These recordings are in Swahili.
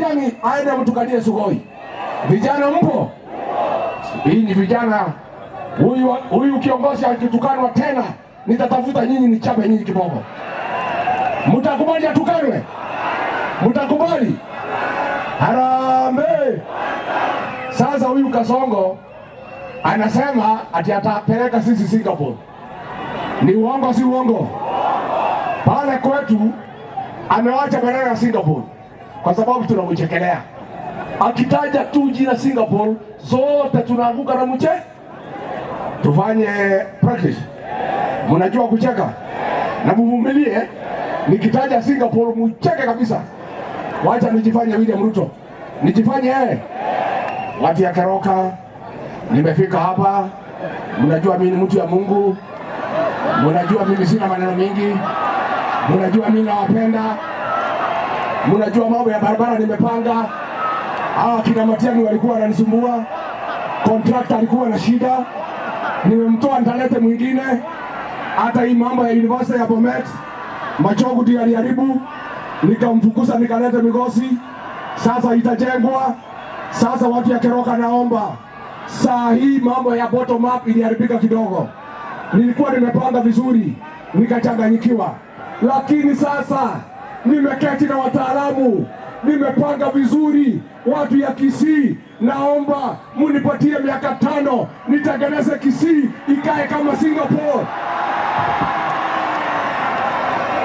Matiang'i aende mtukanie Sugoi. Vijana mpo? Hii ni vijana. Huyu kiongozi akitukanwa tena, nitatafuta nyinyi nichape nyinyi kiboko. Mtakubali atukanwe? Mtakubali? Harambee! Sasa huyu Kasongo anasema ati atapeleka sisi Singapore. Ni uongo si uongo? Pale kwetu amewacha maneno ya Singapore kwa sababu tunamchekelea. Akitaja tu jina Singapore zote tunaanguka na mche. Tufanye practice. Mnajua kucheka? Na mvumilie. Nikitaja Singapore mcheke kabisa. Wacha nijifanye William Ruto. Nijifanye watu ya Keroka. Nimefika hapa. Mnajua mimi ni mtu ya Mungu. Mnajua mimi sina maneno mengi. Mnajua mimi nawapenda. Mnajua mambo ya barabara nimepanga. Kina Matiang'i walikuwa wananisumbua. Contractor alikuwa na shida. Nimemtoa nitalete mwingine. Hata hii mambo ya University ya Bomet Machogu ndiye aliharibu. Nikamfukuza nikalete Migosi. Sasa itajengwa. Sasa watu ya Keroka naomba. Saa hii mambo ya bottom up iliharibika kidogo. Nilikuwa nimepanga vizuri, nikachanganyikiwa. Lakini sasa nimeketi na wataalamu, nimepanga vizuri. Watu ya Kisii naomba munipatie miaka 5 nitengeneze Kisii ikae kama Singapore.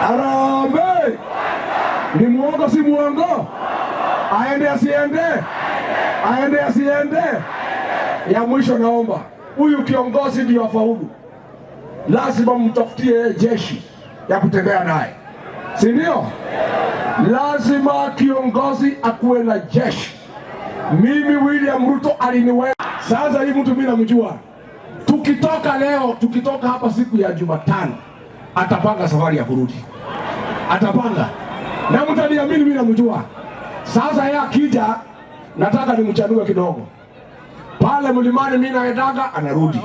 Harambee! Ni muongo si muongo? Aende asiende? Aende asiende? Ya mwisho naomba, huyu kiongozi ndio afaulu. Lazima mtafutie jeshi ya kutembea naye. Si ndio? Lazima kiongozi akuwe na jeshi. Mimi William Ruto aliniweka. Sasa hii mtu mimi namjua. Tukitoka leo, tukitoka hapa siku ya Jumatano, atapanga safari ya kurudi. Atapanga. Na mtaniamini mimi namjua. Sasa yeye akija, nataka nimchanue kidogo. Pale mlimani mimi naendaga anarudi.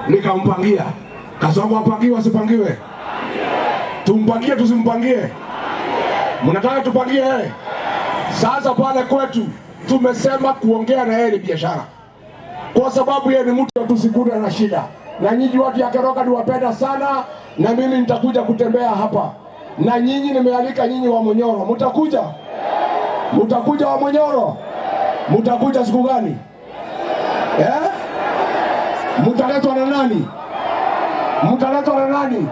Nikampangia. Kasongo apangiwe asipangiwe? Tumpangie tusimpangie? Mnataka tupangie? Sasa pale kwetu tumesema kuongea na yeye ni biashara. Kwa sababu yeye ni mtu tusikuna na shida. Na nyinyi watu ya Keroka niwapenda sana, na mimi nitakuja kutembea hapa. Na nyinyi nimealika nyinyi wa Munyoro. Mtakuja? Mtakuja wa Munyoro? Mtakuja siku gani? Mtaletwa na nani? Mtaletwa na nani?